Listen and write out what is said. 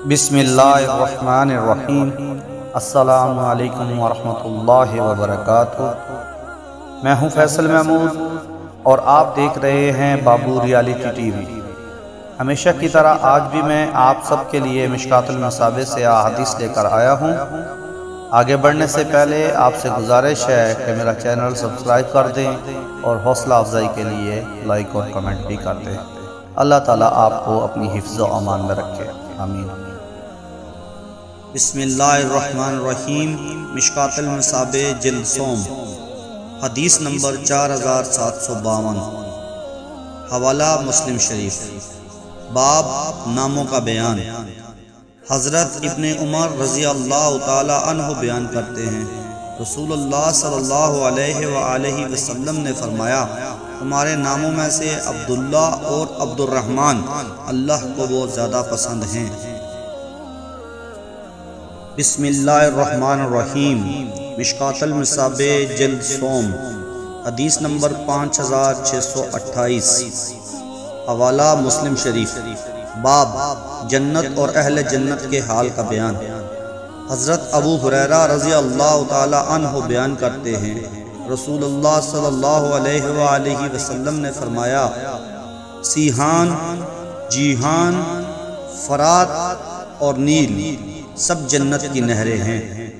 بسم اللہ الرحمن الرحیم۔ السلام علیکم ورحمۃ اللہ وبرکاتہ۔ میں ہوں فیصل محمود اور آپ دیکھ رہے ہیں بابو ریالٹی ٹی وی۔ ہمیشہ کی طرح آج بھی میں آپ سب کے لیے مشکوة سے احادیث لے کر آیا ہوں۔ آگے بڑھنے سے پہلے آپ سے گزارش ہے کہ میرا چینل سبسکرائب کر دیں اور حوصلہ افزائی کے لیے لائک اور کمنٹ بھی کر دیں۔ اللہ تعالیٰ آپ کو اپنی حفظ و امان میں رکھے، آمین۔ بسم اللہ الرحمن الرحیم۔ مشکوة جلد سوم، حدیث نمبر 4752، حوالہ مسلم شریف۔ باب ناموں کا بیان۔ حضرت ابن عمر رضی اللہ تعالی عنہ بیان کرتے ہیں، رسول اللہ صلی اللہ علیہ وآلہ وسلم نے فرمایا، تمہارے ناموں میں سے عبداللہ اور عبد الرحمن اللہ کو وہ زیادہ پسند ہیں۔ بسم اللہ الرحمن الرحیم۔ مشکوة جلد سوم، حدیث نمبر 5628، حوالہ مسلم شریف۔ باب جنت اور اہل جنت کے حال کا بیان۔ حضرت ابو ہریرہ رضی اللہ تعالی عنہ بیان کرتے ہیں، رسول اللہ صلی اللہ علیہ وآلہ وسلم نے فرمایا، سیحان، جیحان، فرات اور نیل سب جنت کی نہریں ہیں۔